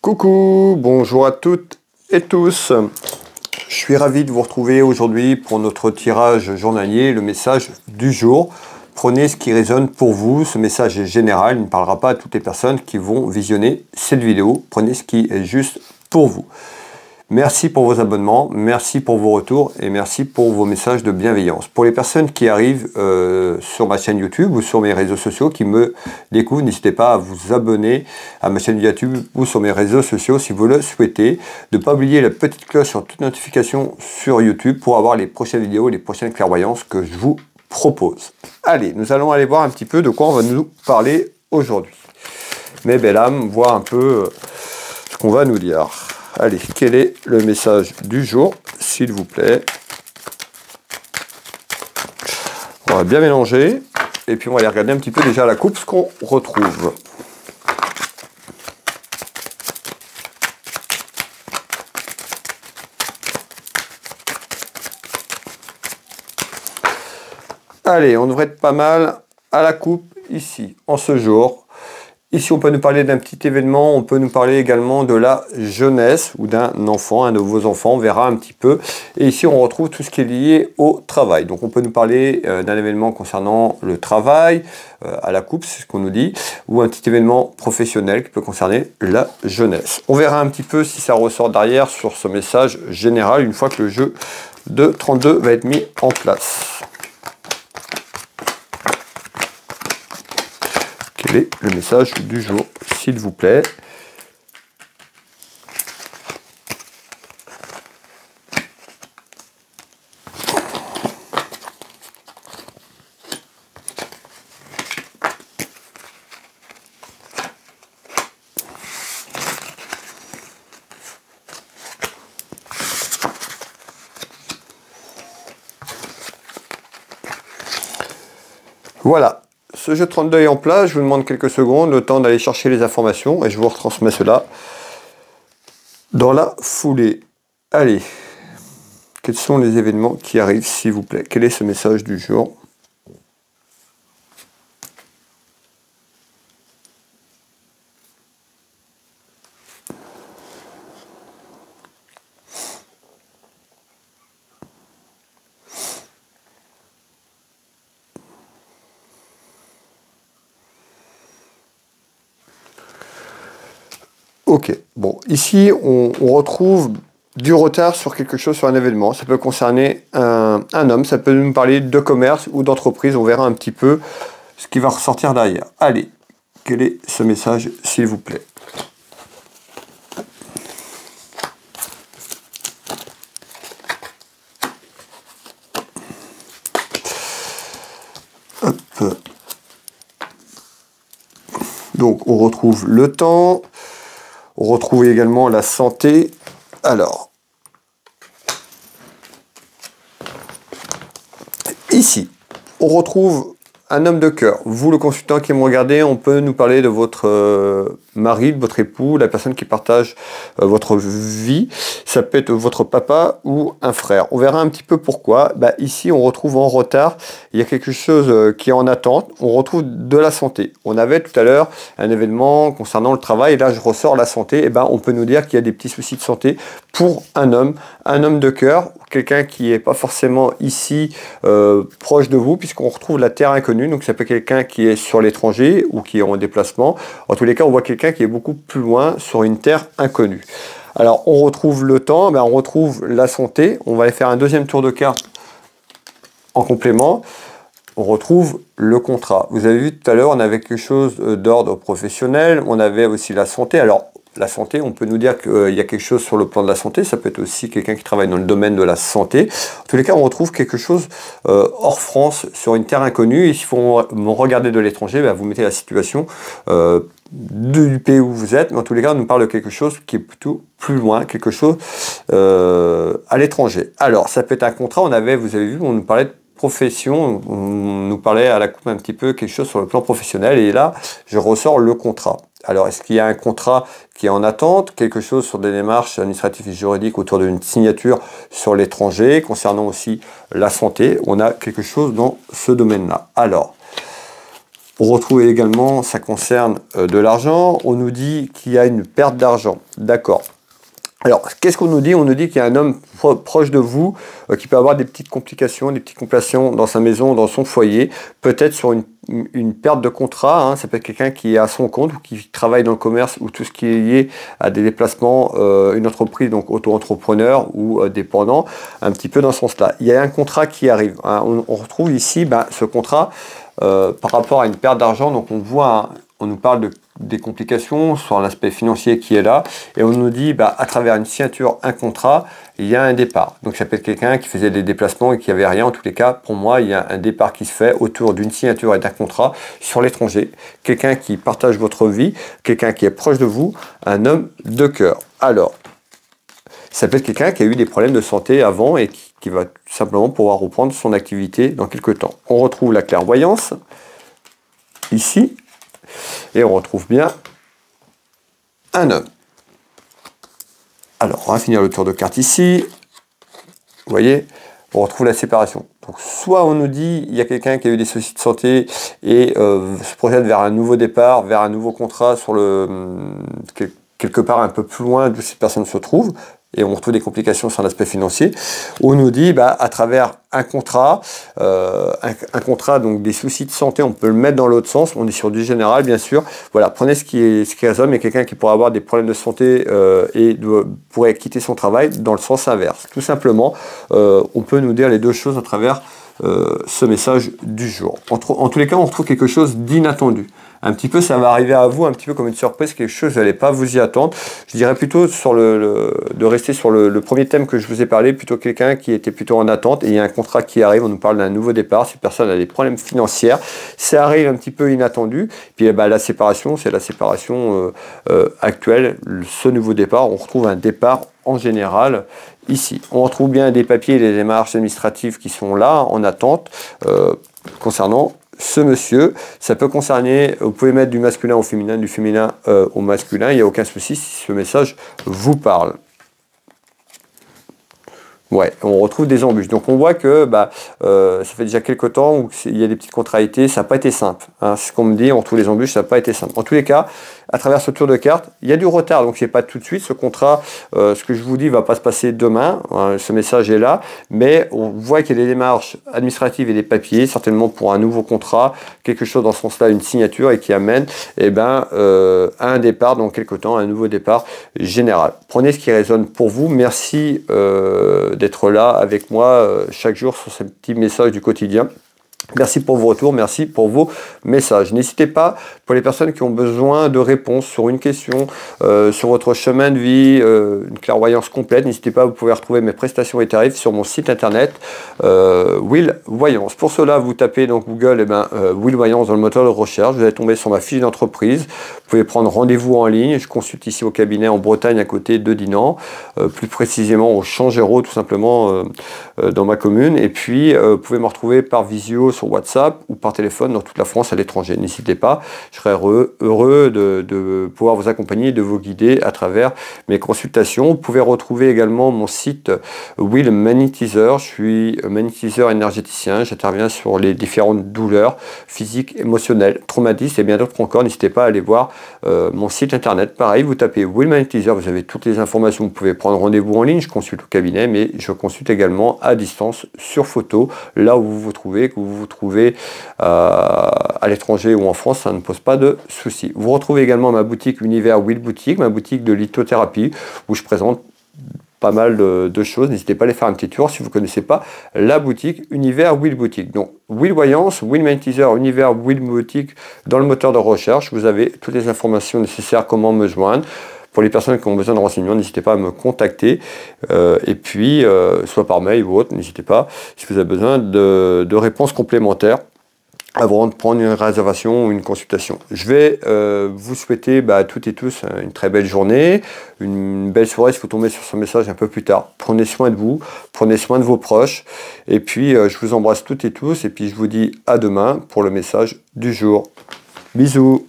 Coucou, bonjour à toutes et tous. Je suis ravi de vous retrouver aujourd'hui pour notre tirage journalier, le message du jour. Prenez ce qui résonne pour vous. Ce message est général, il ne parlera pas à toutes les personnes qui vont visionner cette vidéo. Prenez ce qui est juste pour vous. Merci pour vos abonnements, merci pour vos retours et merci pour vos messages de bienveillance. Pour les personnes qui arrivent sur ma chaîne YouTube ou sur mes réseaux sociaux, qui me découvrent, n'hésitez pas à vous abonner à ma chaîne YouTube ou sur mes réseaux sociaux si vous le souhaitez. De ne pas oublier la petite cloche sur toute notification sur YouTube pour avoir les prochaines vidéos, les prochaines clairvoyances que je vous propose. Allez, nous allons aller voir un petit peu de quoi on va nous parler aujourd'hui. Mes belles âmes, voir un peu ce qu'on va nous dire. Allez, quel est le message du jour, s'il vous plaît? On va bien mélanger. Et puis on va aller regarder un petit peu déjà la coupe, ce qu'on retrouve. Allez, on devrait être pas mal à la coupe ici, en ce jour. Ici, on peut nous parler d'un petit événement, on peut nous parler également de la jeunesse ou d'un enfant, un de vos enfants, on verra un petit peu. Et ici, on retrouve tout ce qui est lié au travail. Donc, on peut nous parler d'un événement concernant le travail, à la coupe, c'est ce qu'on nous dit, ou un petit événement professionnel qui peut concerner la jeunesse. On verra un petit peu si ça ressort derrière sur ce message général, une fois que le jeu de 32 va être mis en place. Quel est le message du jour, s'il vous plaît? Voilà. Ce jeu 32 est en place, je vous demande quelques secondes, le temps d'aller chercher les informations et je vous retransmets cela dans la foulée. Allez, quels sont les événements qui arrivent, s'il vous plaît? Quel est ce message du jour? Ok, bon, ici on retrouve du retard sur quelque chose, sur un événement. Ça peut concerner un homme, ça peut nous parler de commerce ou d'entreprise. On verra un petit peu ce qui va ressortir derrière. Allez, quel est ce message, s'il vous plaît? Hop. Donc on retrouve le temps. On retrouve également la santé. Alors, ici, on retrouve un homme de cœur. Vous, le consultant qui me regardez, on peut nous parler de votre mari, de votre époux, la personne qui partage votre vie. Ça peut être votre papa ou un frère. On verra un petit peu pourquoi. Bah, ici, on retrouve en retard. Il y a quelque chose qui est en attente. On retrouve de la santé. On avait tout à l'heure un événement concernant le travail. Et là, je ressors la santé. Et ben, on peut nous dire qu'il y a des petits soucis de santé pour un homme de cœur, quelqu'un qui n'est pas forcément ici proche de vous, puisqu'on retrouve la terre inconnue. Donc ça peut être quelqu'un qui est sur l'étranger ou qui est en déplacement. En tous les cas, on voit quelqu'un qui est beaucoup plus loin sur une terre inconnue. Alors on retrouve le temps, ben, on retrouve la santé. On va aller faire un deuxième tour de carte en complément. On retrouve le contrat. Vous avez vu tout à l'heure, on avait quelque chose d'ordre professionnel. On avait aussi la santé. Alors la santé, on peut nous dire qu'il y a quelque chose sur le plan de la santé. Ça peut être aussi quelqu'un qui travaille dans le domaine de la santé. En tous les cas, on retrouve quelque chose hors France, sur une terre inconnue. Et s'il faut regarder de l'étranger, ben, vous mettez la situation du pays où vous êtes. Mais en tous les cas, on nous parle de quelque chose qui est plutôt plus loin, quelque chose à l'étranger. Alors, ça peut être un contrat. Vous avez vu, on nous parlait de profession, on nous parlait à la coupe un petit peu quelque chose sur le plan professionnel. Et là, je ressors le contrat. Alors, est-ce qu'il y a un contrat qui est en attente, quelque chose sur des démarches administratives et juridiques autour d'une signature sur l'étranger, concernant aussi la santé? On a quelque chose dans ce domaine-là. Alors, On retrouve également, ça concerne de l'argent, on nous dit qu'il y a une perte d'argent. D'accord. Alors, qu'est-ce qu'on nous dit? On nous dit qu'il y a un homme proche de vous qui peut avoir des petites complications, des petites complications dans sa maison, dans son foyer, peut-être sur une perte de contrat. Hein. Ça peut être quelqu'un qui est à son compte ou qui travaille dans le commerce ou tout ce qui est lié à des déplacements, une entreprise, donc auto-entrepreneur ou dépendant, un petit peu dans ce sens-là. Il y a un contrat qui arrive. Hein. On retrouve ici ce contrat par rapport à une perte d'argent. Donc, on voit, on nous parle des complications sur l'aspect financier qui est là, et on nous dit à travers une signature, un contrat, il y a un départ. Donc ça peut être quelqu'un qui faisait des déplacements et qui avait rien. En tous les cas, pour moi, il y a un départ qui se fait autour d'une signature et d'un contrat sur l'étranger. Quelqu'un qui partage votre vie, quelqu'un qui est proche de vous, un homme de cœur. Alors, ça peut être quelqu'un qui a eu des problèmes de santé avant et qui va tout simplement pouvoir reprendre son activité dans quelques temps. On retrouve la clairvoyance ici. Et on retrouve bien un homme. Alors, on va finir le tour de carte ici. Vous voyez, on retrouve la séparation. Donc, soit on nous dit il y a quelqu'un qui a eu des soucis de santé et se projette vers un nouveau départ, vers un nouveau contrat sur quelque part un peu plus loin d'où cette personne se trouve. Et on retrouve des complications sur l'aspect financier. On nous dit, à travers un contrat, donc des soucis de santé, on peut le mettre dans l'autre sens. On est sur du général, bien sûr. Voilà, prenez ce qui résonne, mais quelqu'un qui pourrait avoir des problèmes de santé et pourrait quitter son travail dans le sens inverse. Tout simplement, on peut nous dire les deux choses à travers ce message du jour. En tous les cas, on retrouve quelque chose d'inattendu. Un petit peu, ça va arriver à vous, un petit peu comme une surprise, quelque chose, vous n'allez pas vous y attendre. Je dirais plutôt de rester sur le premier thème que je vous ai parlé, plutôt quelqu'un qui était plutôt en attente, et il y a un contrat qui arrive, on nous parle d'un nouveau départ, cette personne a des problèmes financiers, ça arrive un petit peu inattendu, puis la séparation, c'est la séparation actuelle, ce nouveau départ, on retrouve un départ en général ici. On retrouve bien des papiers et des démarches administratives qui sont là, en attente, concernant ce monsieur. Ça peut concerner, vous pouvez mettre du masculin au féminin, du féminin au masculin, il n'y a aucun souci si ce message vous parle. Ouais, on retrouve des embûches. Donc on voit que ça fait déjà quelques temps où il y a des petites contrariétés, ça n'a pas été simple. Hein. C'est ce qu'on me dit, on trouve les embûches, ça n'a pas été simple. En tous les cas, à travers ce tour de carte, il y a du retard, donc c'est pas tout de suite. Ce contrat, ce que je vous dis, va pas se passer demain. Hein, ce message est là, mais on voit qu'il y a des démarches administratives et des papiers, certainement pour un nouveau contrat, quelque chose dans ce sens-là, une signature, et qui amène à un départ dans quelques temps, un nouveau départ général. Prenez ce qui résonne pour vous. Merci d'être là avec moi chaque jour sur ce petit message du quotidien. Merci pour vos retours, merci pour vos messages. N'hésitez pas, pour les personnes qui ont besoin de réponses sur une question, sur votre chemin de vie, une clairvoyance complète, n'hésitez pas, vous pouvez retrouver mes prestations et tarifs sur mon site internet Will Voyance. Pour cela, vous tapez dans Google Will Voyance dans le moteur de recherche, vous allez tomber sur ma fiche d'entreprise. Vous pouvez prendre rendez-vous en ligne, je consulte ici au cabinet en Bretagne à côté de Dinan, plus précisément au Champ Géraud tout simplement dans ma commune, et puis vous pouvez me retrouver par visio sur WhatsApp ou par téléphone dans toute la France à l'étranger. N'hésitez pas, je serai heureux de pouvoir vous accompagner, de vous guider à travers mes consultations. Vous pouvez retrouver également mon site Will Magnétiseur. Je suis magnétiseur énergéticien, j'interviens sur les différentes douleurs physiques, émotionnelles, traumatismes et bien d'autres encore. N'hésitez pas à aller voir mon site internet. Pareil, vous tapez Will Magnétiseur, vous avez toutes les informations. Vous pouvez prendre rendez-vous en ligne, je consulte au cabinet, mais je consulte également à distance sur photo, là où vous vous trouvez, que vous trouvez à l'étranger ou en France, ça ne pose pas de soucis. Vous retrouvez également ma boutique Univers Will Boutique, ma boutique de lithothérapie, où je présente pas mal de choses. N'hésitez pas à aller faire un petit tour si vous ne connaissez pas la boutique Univers Will Boutique. Donc Will Voyance, Will Magnétiseur, Univers Will Boutique dans le moteur de recherche. Vous avez toutes les informations nécessaires, comment me joindre. Pour les personnes qui ont besoin de renseignements, n'hésitez pas à me contacter. Et puis, soit par mail ou autre, n'hésitez pas si vous avez besoin de réponses complémentaires avant de prendre une réservation ou une consultation. Je vais vous souhaiter à toutes et tous une très belle journée, une belle soirée si vous tombez sur ce message un peu plus tard. Prenez soin de vous, prenez soin de vos proches. Et puis, je vous embrasse toutes et tous. Et puis, je vous dis à demain pour le message du jour. Bisous.